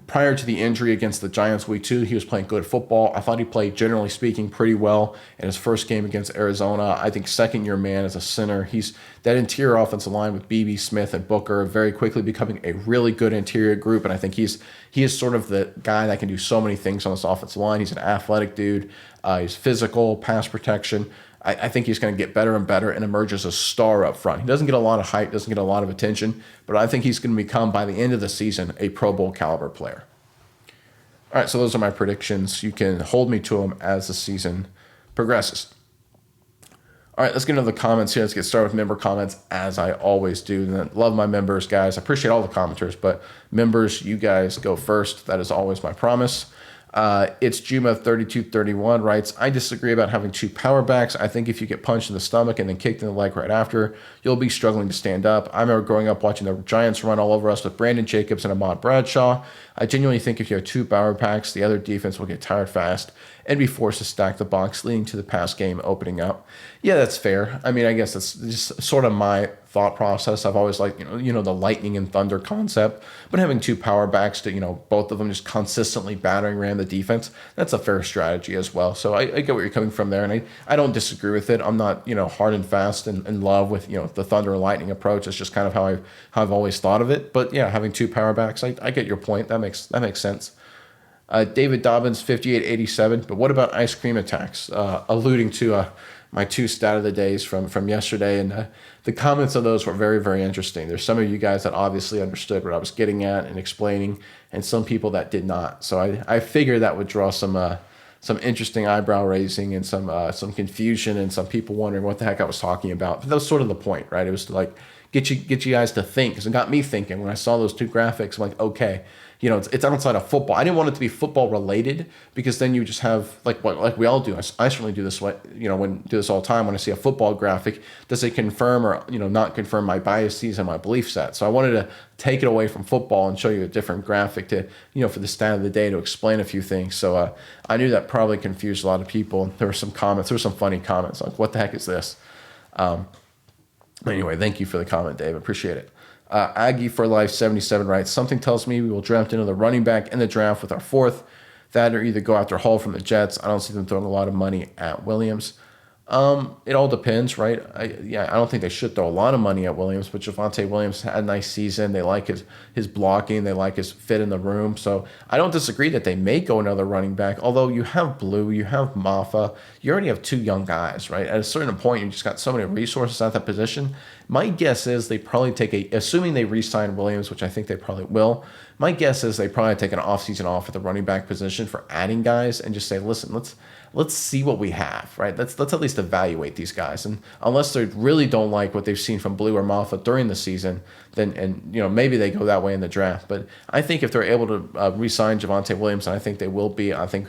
prior to the injury against the Giants week 2, he was playing good football. I thought he played, generally speaking, pretty well in his first game against Arizona. I think second-year man as a center. He's that interior offensive line with Beebe, Smith, and Booker very quickly becoming a really good interior group, and I think he is sort of the guy that can do so many things on this offensive line. He's an athletic dude. He's physical, pass protection. I think he's going to get better and better and emerge as a star up front. He doesn't get a lot of hype, doesn't get a lot of attention, but I think he's going to become, by the end of the season, a Pro Bowl caliber player. All right, so those are my predictions. You can hold me to them as the season progresses. All right, let's get into the comments here. Let's get started with member comments, as I always do. And love my members, guys. I appreciate all the commenters, but members, you guys go first. That is always my promise. It's Juma3231 writes, I disagree about having 2 power backs. I think if you get punched in the stomach and then kicked in the leg right after, you'll be struggling to stand up. I remember growing up watching the Giants run all over us with Brandon Jacobs and Ahmad Bradshaw. I genuinely think if you have 2 power backs, the other defense will get tired fast and be forced to stack the box, leading to the pass game opening up. Yeah, that's fair. I mean, I guess that's just sort of my thought process. I've always liked, the lightning and thunder concept, but having 2 power backs to, both of them just consistently battering ram the defense, that's a fair strategy as well. So I get where you're coming from there, and I don't disagree with it. I'm not, hard and fast and in love with, the thunder and lightning approach. It's just kind of how I've always thought of it. But yeah, having 2 power backs, I get your point. That makes sense. David Dobbins, 5887. But what about ice cream attacks? Alluding to my 2 stat of the days from yesterday, and the comments of those were very, very interesting. There's some of you guys that obviously understood what I was getting at and explaining, and some people that did not. So I figured that would draw some interesting eyebrow raising and some confusion and some people wondering what the heck I was talking about. But that was sort of the point, right? It was to like get you guys to think, because it got me thinking when I saw those 2 graphics. I'm like, okay. It's outside of football. I didn't want it to be football related, because then you just have like we all do. I certainly do this. Do this all the time. When I see a football graphic, does it confirm or not confirm my biases and my belief set? So I wanted to take it away from football and show you a different graphic to for the stat of the day to explain a few things. So I knew that probably confused a lot of people. There were some comments. There were some funny comments like, "What the heck is this?" Anyway, thank you for the comment, Dave. Appreciate it. Aggie for Life 77 writes, something tells me we will draft another running back in the draft with our 4th. That or either go after Hall from the Jets. I don't see them throwing a lot of money at Williams. It all depends, right? I don't think they should throw a lot of money at Williams, but Javonte Williams had a nice season. They like his blocking. They like his fit in the room. So I don't disagree that they may go another running back, although you have Blue, you have Mafah. You already have 2 young guys, right? At a certain point, you just got so many resources at that position. My guess is they probably assuming they re-sign Williams, which I think they probably will, my guess is they probably take an offseason off at the running back position for adding guys and just say, listen, let's see what we have, right? Let's at least evaluate these guys. And unless they really don't like what they've seen from Blue or Mafah during the season, then maybe they go that way in the draft. But I think if they're able to re-sign Javonte Williams, and I think they will be, I think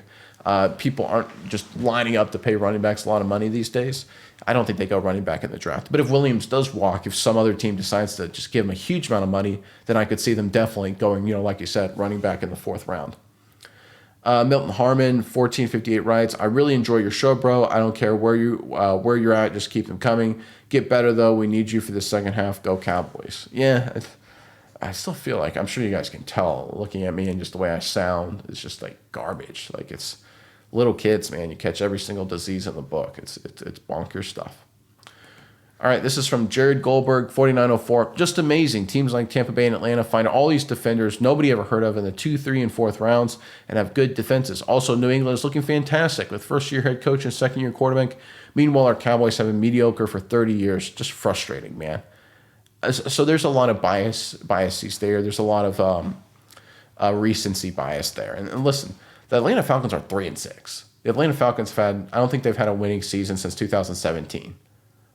people aren't just lining up to pay running backs a lot of money these days. I don't think they go running back in the draft. But if Williams does walk, if some other team decides to just give him a huge amount of money, then I could see them definitely going, like you said, running back in the 4th round. Milton Harmon, 1458 writes, I really enjoy your show, bro. I don't care where you're at. Just keep them coming. Get better, though. We need you for the second half. Go Cowboys. Yeah, I still feel like, I'm sure you guys can tell, looking at me and just the way I sound, it's just like garbage. Like it's little kids, man. You catch every single disease in the book. It's bonkers stuff. All right, this is from Jared Goldberg, 4904. Just amazing. Teams like Tampa Bay and Atlanta find all these defenders nobody ever heard of in the 2, 3, and 4th rounds and have good defenses. Also, New England is looking fantastic with first-year head coach and second-year quarterback. Meanwhile, our Cowboys have been mediocre for 30 years. Just frustrating, man. So there's a lot of biases there. There's a lot of recency bias there. And listen, the Atlanta Falcons are 3-6. The Atlanta Falcons I don't think they've had a winning season since 2017.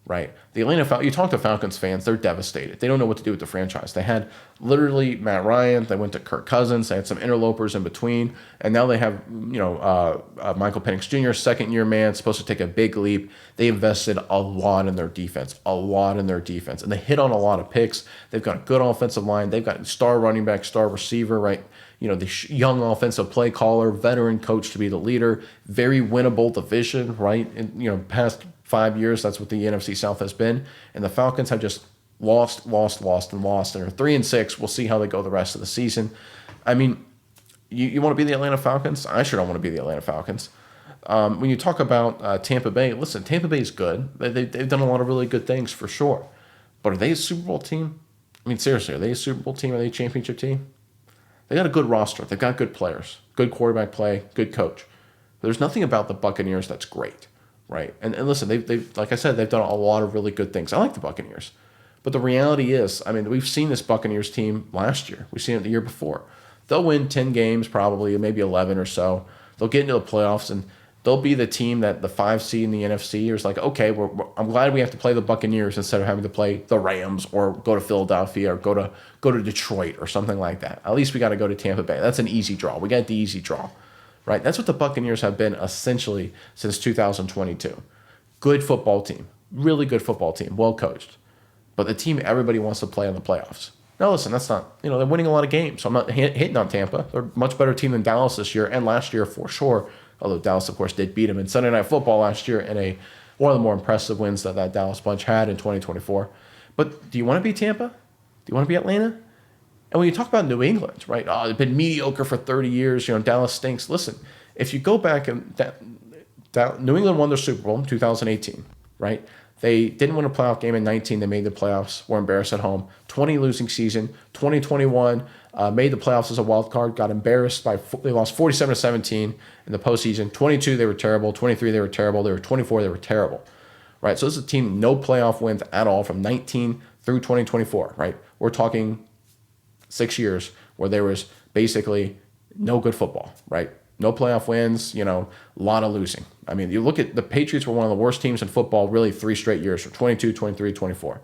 Right? You talk to Falcons fans, they're devastated. They don't know what to do with the franchise. They had literally Matt Ryan, they went to Kirk Cousins, they had some interlopers in between, and now they have, Michael Penix Jr., second-year man, supposed to take a big leap. They invested a lot in their defense, and they hit on a lot of picks. They've got a good offensive line. They've got star running back, star receiver, right? The young offensive play caller, veteran coach to be the leader, very winnable division, right? And, past 5 years, that's what the NFC South has been. And the Falcons have just lost, and are 3-6. We'll see how they go the rest of the season. I mean, you want to be the Atlanta Falcons? I sure don't want to be the Atlanta Falcons. When you talk about Tampa Bay, listen, Tampa Bay is good. They've done a lot of really good things for sure. But are they a Super Bowl team? I mean, seriously, are they a Super Bowl team? Are they a championship team? They got a good roster. They've got good players, good quarterback play, good coach. But there's nothing about the Buccaneers that's great. Right. And listen, they've like I said, they've done a lot of really good things. I like the Buccaneers. But the reality is, I mean, we've seen this Buccaneers team last year. We've seen it the year before. They'll win 10 games, probably, maybe 11 or so. They'll get into the playoffs, and they'll be the team that the 5 seed in the NFC is like, okay, I'm glad we have to play the Buccaneers instead of having to play the Rams or go to Philadelphia or go to Detroit or something like that. At least we got to go to Tampa Bay. That's an easy draw. We got the easy draw. Right? That's what the Buccaneers have been essentially since 2022. Good football team. Really good football team. Well coached. But the team everybody wants to play in the playoffs. Now listen, that's not, they're winning a lot of games. So I'm not hitting on Tampa. They're a much better team than Dallas this year and last year for sure. Although Dallas, of course, did beat them in Sunday Night Football last year in one of the more impressive wins that Dallas bunch had in 2024. But do you want to be Tampa? Do you want to be Atlanta? And when you talk about New England, right? Oh, they've been mediocre for 30 years. Dallas stinks. Listen, if you go back and New England won their Super Bowl in 2018, right? They didn't win a playoff game in 19. They made the playoffs. Were embarrassed at home. 20 losing season. 2021 made the playoffs as a wild card. Got embarrassed they lost 47-17 in the postseason. 22 they were terrible. 23 they were terrible. They were 24 they were terrible, right? So this is a team no playoff wins at all from 19 through 2024, right? We're talking 6 years where there was basically no good football, right? No playoff wins, a lot of losing. I mean, you look at the Patriots were one of the worst teams in football really 3 straight years, for 22, 23, 24,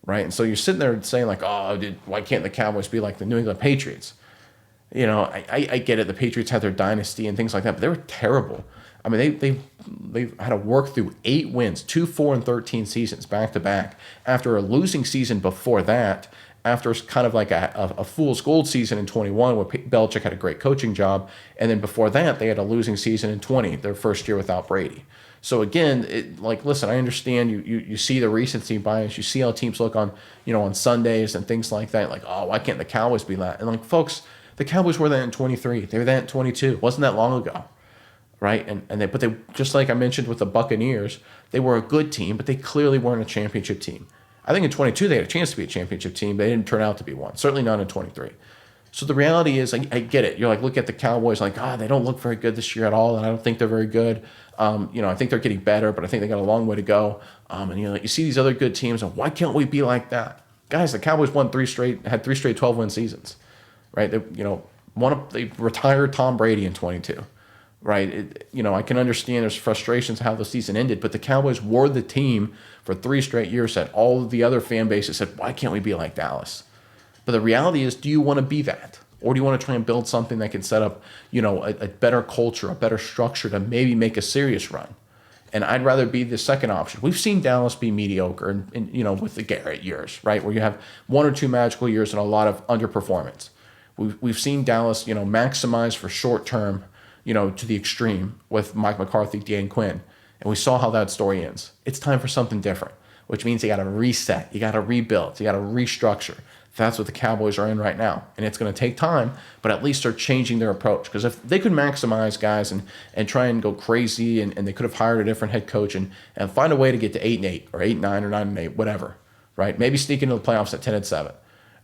right? And so you're sitting there saying like, why can't the Cowboys be like the New England Patriots? I get it. The Patriots had their dynasty and things like that, but they were terrible. I mean, they had to work through 8 wins, 2, 4, and 13 seasons back to back after a losing season before that. After kind of like a fool's gold season in 21 where Belichick had a great coaching job. And then before that, they had a losing season in 20, their first year without Brady. So again, listen, I understand you see the recency bias. You see how teams look on Sundays and things like that. Like, why can't the Cowboys be that? And like, folks, the Cowboys were that in 23. They were that in 22. It wasn't that long ago. Right. But they, just like I mentioned with the Buccaneers, they were a good team, but they clearly weren't a championship team. I think in 22 they had a chance to be a championship team, but they didn't turn out to be one. Certainly not in 23. So the reality is, I get it. You're like, look at the Cowboys, like, they don't look very good this year at all, and I don't think they're very good. I think they're getting better, but I think they got a long way to go. And you see these other good teams, and why can't we be like that, guys? The Cowboys had 3 straight 12-win seasons, right? They retired Tom Brady in 22. Right, I can understand there's frustrations how the season ended, but the Cowboys were the team for 3 straight years that all of the other fan bases said, why can't we be like Dallas? But the reality is, do you want to be that? Or do you want to try and build something that can set up, a better culture, a better structure to maybe make a serious run? And I'd rather be the second option. We've seen Dallas be mediocre and with the Garrett years, right, where you have 1 or 2 magical years and a lot of underperformance. We've seen Dallas, maximize for short term, to the extreme with Mike McCarthy, Dan Quinn. And we saw how that story ends. It's time for something different, which means you got to reset, you got to rebuild, you got to restructure. That's what the Cowboys are in right now. And it's going to take time, but at least they're changing their approach. Because if they could maximize guys and try and go crazy, and they could have hired a different head coach and find a way to get to 8-8 or 8-9 or 9-8, whatever, right? Maybe sneak into the playoffs at 10-7.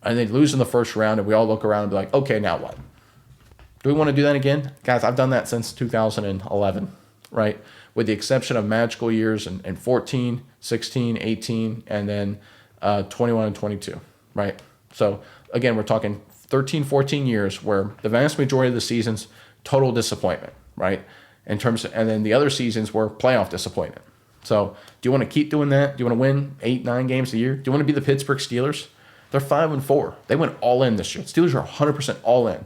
And they lose in the first round, and we all look around and be like, okay, now what? Do we want to do that again? Guys, I've done that since 2011, right? With the exception of magical years in 14, 16, 18, and then 21 and 22, right? So again, we're talking 13, 14 years where the vast majority of the seasons, total disappointment, right? And then the other seasons were playoff disappointment. So do you want to keep doing that? Do you want to win 8, 9 games a year? Do you want to be the Pittsburgh Steelers? They're 5-4. They went all in this year. Steelers are 100% all in.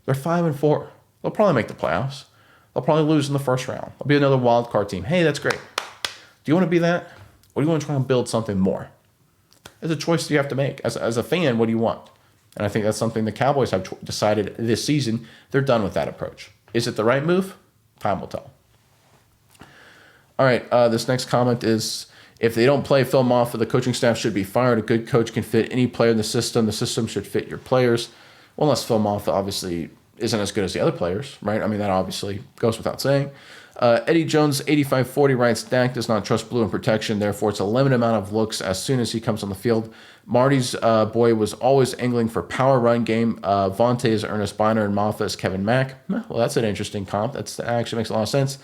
They're 5-4. They'll probably make the playoffs. They'll probably lose in the first round. They'll be another wild card team. Hey, that's great. Do you want to be that? Or do you want to try and build something more? It's a choice you have to make. As a fan, what do you want? And I think that's something the Cowboys have decided this season. They're done with that approach. Is it the right move? Time will tell. All right, this next comment is, if they don't play Phil Maffa, the coaching staff should be fired. A good coach can fit any player in the system. The system should fit your players. Well, unless Phil Maffa obviously isn't as good as the other players, right? I mean, that obviously goes without saying. Eddie Jones, 8540, writes, Dak does not trust blue in protection, therefore it's a limited amount of looks as soon as he comes on the field. Marty's boy was always angling for power run game. Vontae is Ernest Biner and Maffa is Kevin Mack. Well, that's an interesting comp. That actually makes a lot of sense.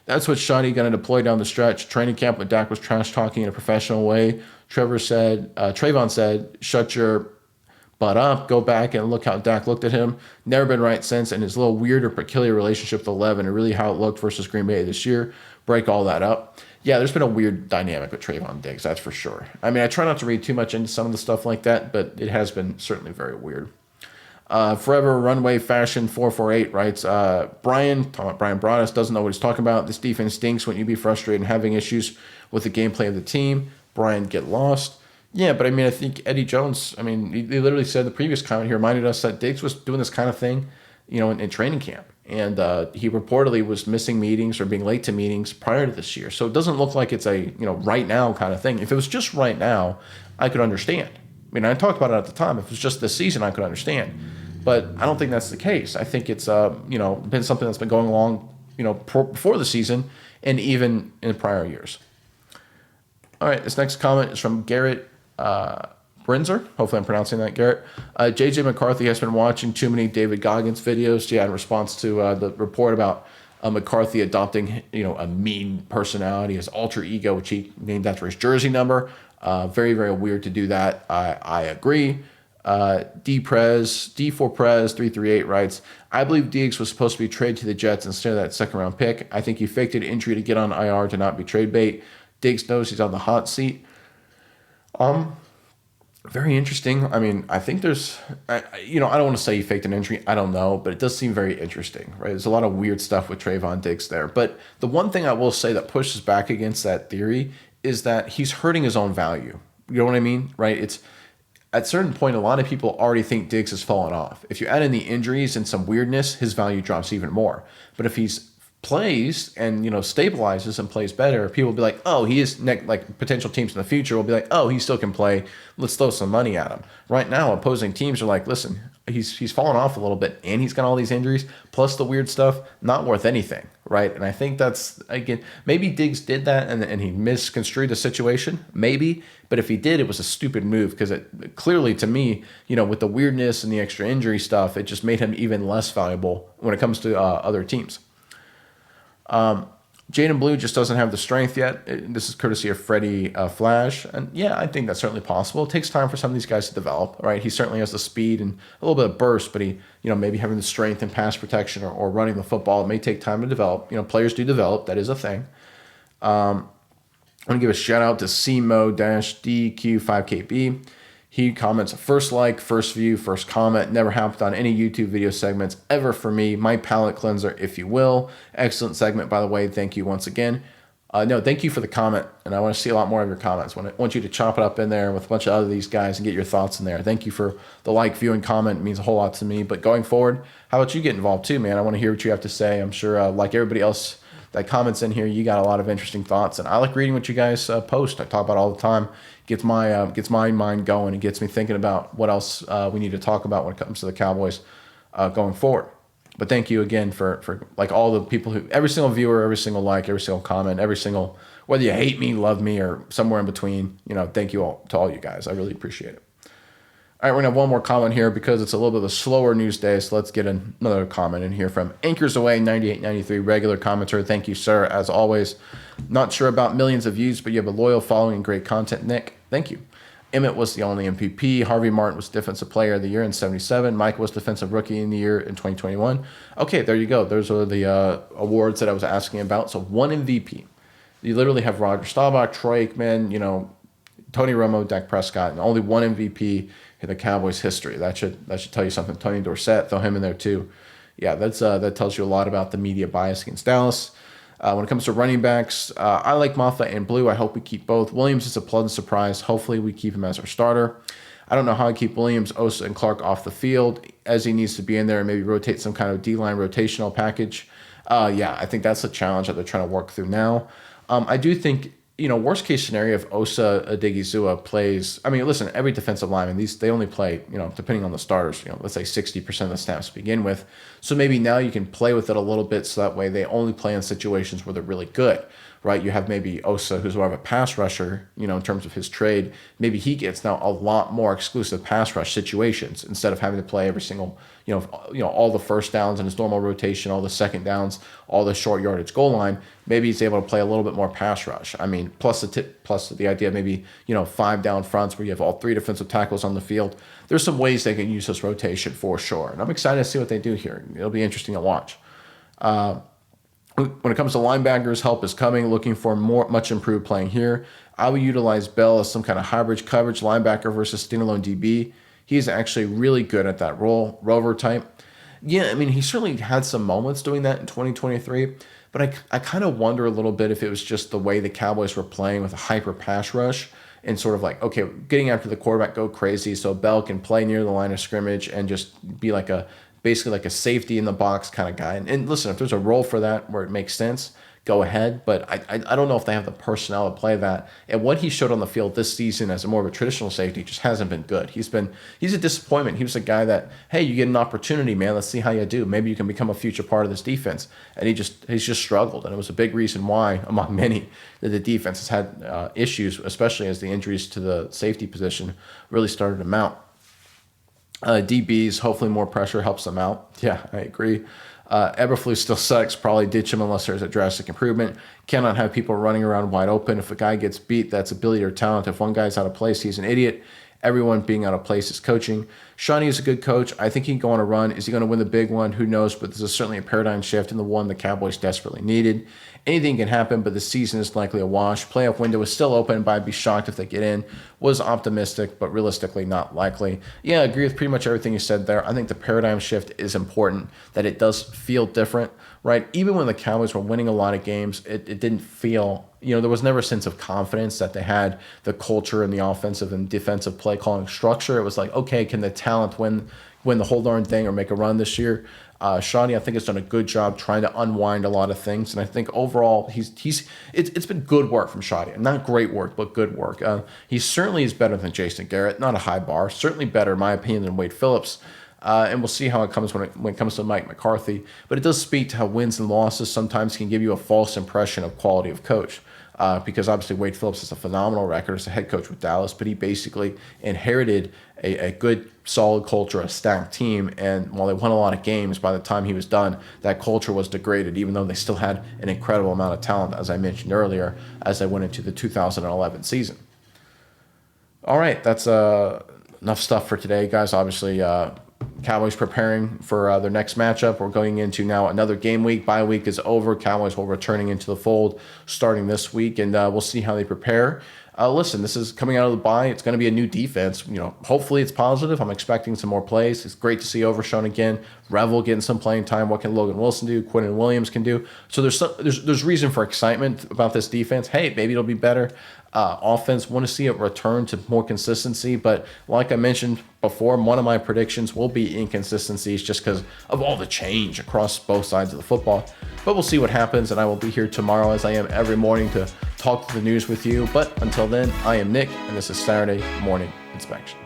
That's what Shoddy going to deploy down the stretch. Training camp when Dak was trash talking in a professional way. Trayvon said, shut your butt up, go back and look how Dak looked at him. Never been right since, and his little weird or peculiar relationship with 11 and really how it looked versus Green Bay this year. Break all that up. Yeah, there's been a weird dynamic with Trayvon Diggs, that's for sure. I mean, I try not to read too much into some of the stuff like that, but it has been certainly very weird. Forever Runway Fashion 448 writes, Brian Broaddus doesn't know what he's talking about. This defense stinks when you be frustrated and having issues with the gameplay of the team. Brian, get lost. Yeah, but I mean, I think Eddie Jones, I mean, he literally said in the previous comment, he reminded us that Diggs was doing this kind of thing, in training camp. And he reportedly was missing meetings or being late to meetings prior to this year. So it doesn't look like it's a, right now kind of thing. If it was just right now, I could understand. I mean, I talked about it at the time. If it was just this season, I could understand. But I don't think that's the case. I think it's, been something that's been going along, before the season and even in prior years. All right, this next comment is from Garrett Brinzer. Hopefully I'm pronouncing that, Garrett. JJ McCarthy has been watching too many David Goggins videos. Yeah, in response to the report about McCarthy adopting, a mean personality, his alter ego, which he named after his jersey number. Very, very weird to do that. I agree. D4Prez338 writes, I believe Diggs was supposed to be traded to the Jets instead of that second-round pick. I think he faked an injury to get on IR to not be trade bait. Diggs knows he's on the hot seat. Very interesting. I mean, I think there's, I don't want to say he faked an injury. I don't know, but it does seem very interesting, right? There's a lot of weird stuff with Trayvon Diggs there. But the one thing I will say that pushes back against that theory is that he's hurting his own value. You know what I mean, right? It's at a certain point, a lot of people already think Diggs has fallen off. If you add in the injuries and some weirdness, his value drops even more. But if he's plays and stabilizes and plays better, people will be like, oh, he is like potential teams in the future will be like, oh, he still can play, let's throw some money at him. Right now opposing teams are like, listen, he's fallen off a little bit and he's got all these injuries plus the weird stuff, not worth anything, right? And I think that's, again, maybe Diggs did that and he misconstrued the situation, maybe, but if he did, it was a stupid move because it clearly, to me, with the weirdness and the extra injury stuff, it just made him even less valuable when it comes to other teams. Jaden Blue just doesn't have the strength yet. This is courtesy of Freddie Flash. And yeah, I think that's certainly possible. It takes time for some of these guys to develop, right? He certainly has the speed and a little bit of burst, but he, maybe having the strength and pass protection or running the football, it may take time to develop. Players do develop. That is a thing. I want to give a shout out to CMO-DQ5KB. He comments, first like, first view, first comment, never happened on any YouTube video segments ever for me. My palate cleanser, if you will. Excellent segment, by the way. Thank you once again. No, thank you for the comment, and I want to see a lot more of your comments. I want you to chop it up in there with a bunch of other these guys and get your thoughts in there. Thank you for the like, view, and comment. It means a whole lot to me. But going forward, how about you get involved too, man? I want to hear what you have to say. I'm sure, like everybody else that comments in here, you got a lot of interesting thoughts, and I like reading what you guys post. I talk about it all the time. Gets my mind going and gets me thinking about what else we need to talk about when it comes to the Cowboys going forward. But thank you again for like all the people who, every single viewer, every single like, every single comment, every single, whether you hate me, love me, or somewhere in between, thank you all to all you guys. I really appreciate it. All right, we're going to have one more comment here because it's a little bit of a slower news day, so let's get another comment in here from Anchors Away 9893, regular commenter. Thank you, sir, as always. Not sure about millions of views, but you have a loyal following and great content, Nick. Thank you. Emmett was the only MVP. Harvey Martin was Defensive Player of the Year in 77. Mike was Defensive Rookie in the Year in 2021. Okay, there you go. Those are the awards that I was asking about. So one MVP. You literally have Roger Staubach, Troy Aikman, Tony Romo, Dak Prescott, and only one MVP in the Cowboys' history. That should tell you something. Tony Dorsett, throw him in there too. Yeah, that tells you a lot about the media bias against Dallas. When it comes to running backs, I like Maffa and Blue. I hope we keep both. Williams is a pleasant surprise. Hopefully we keep him as our starter. I don't know how I keep Williams, Osa, and Clark off the field, as he needs to be in there and maybe rotate some kind of D-line rotational package. I think that's a challenge that they're trying to work through now. I do think, worst case scenario, if Osa Odigizua plays, listen, every defensive lineman, they only play, depending on the starters, let's say 60% of the snaps to begin with. So maybe now you can play with it a little bit so that way they only play in situations where they're really good, right? You have maybe Osa, who's more of a pass rusher, in terms of his trade. Maybe he gets now a lot more exclusive pass rush situations instead of having to play every single, all the first downs in his normal rotation, all the second downs, all the short yardage goal line. Maybe he's able to play a little bit more pass rush. Plus the idea of maybe, 5 down fronts where you have all 3 defensive tackles on the field. There's some ways they can use this rotation for sure. And I'm excited to see what they do here. It'll be interesting to watch. When it comes to linebackers, help is coming. Looking for much improved playing here. I will utilize Bell as some kind of hybrid coverage linebacker versus standalone DB. He's actually really good at that role, rover type. Yeah, he certainly had some moments doing that in 2023, but I kind of wonder a little bit if it was just the way the Cowboys were playing with a hyper pass rush and sort of like, okay, getting after the quarterback, go crazy, so Bell can play near the line of scrimmage and just be basically like a safety in the box kind of guy. And listen, if there's a role for that where it makes sense, go ahead. But I don't know if they have the personnel to play that. And what he showed on the field this season as a more of a traditional safety just hasn't been good. He's a disappointment. He was a guy that, hey, you get an opportunity, man. Let's see how you do. Maybe you can become a future part of this defense. And he's just struggled. And it was a big reason why, among many, that the defense has had issues, especially as the injuries to the safety position really started to mount. DBs, hopefully more pressure helps them out. Yeah, I agree. Eberflus still sucks. Probably ditch him unless there's a drastic improvement. Cannot have people running around wide open. If a guy gets beat, that's ability or talent. If one guy's out of place, he's an idiot. Everyone being out of place is coaching. Shawnee is a good coach. I think he can go on a run. Is he going to win the big one? Who knows? But this is certainly a paradigm shift and the one the Cowboys desperately needed. Anything can happen, but the season is likely a wash. Playoff window is still open, but I'd be shocked if they get in. Was optimistic, but realistically not likely. Yeah, I agree with pretty much everything you said there. I think the paradigm shift is important, that it does feel different, right? Even when the Cowboys were winning a lot of games, it didn't feel, there was never a sense of confidence that they had the culture and the offensive and defensive play calling structure. It was like, okay, can the talent win the whole darn thing or make a run this year? Shawnee, I think, has done a good job trying to unwind a lot of things, and I think overall it's been good work from Shawnee. Not great work, but good work. He certainly is better than Jason Garrett. Not a high bar. Certainly better, in my opinion, than Wade Phillips. And we'll see how it comes when it comes to Mike McCarthy. But it does speak to how wins and losses sometimes can give you a false impression of quality of coach. Because obviously Wade Phillips has a phenomenal record as a head coach with Dallas, but he basically inherited a good, solid culture, a stacked team. And while they won a lot of games, by the time he was done, that culture was degraded, even though they still had an incredible amount of talent, as I mentioned earlier, as they went into the 2011 season. All right, that's enough stuff for today, guys. Obviously, Cowboys preparing for their next matchup. We're going into now another game week. Bye week is over. Cowboys will returning into the fold starting this week, and we'll see how they prepare. Listen, this is coming out of the bye. It's going to be a new defense. Hopefully it's positive. I'm expecting some more plays. It's great to see Overshown again. Revel getting some playing time. What can Logan Wilson do? Quinnen Williams can do. So there's reason for excitement about this defense. Hey, maybe it'll be better. Offense, want to see it return to more consistency, but like I mentioned before, one of my predictions will be inconsistencies just because of all the change across both sides of the football. But we'll see what happens, and I will be here tomorrow as I am every morning to talk to the news with you. But until then, I am Nick, and this is Saturday Morning Inspection.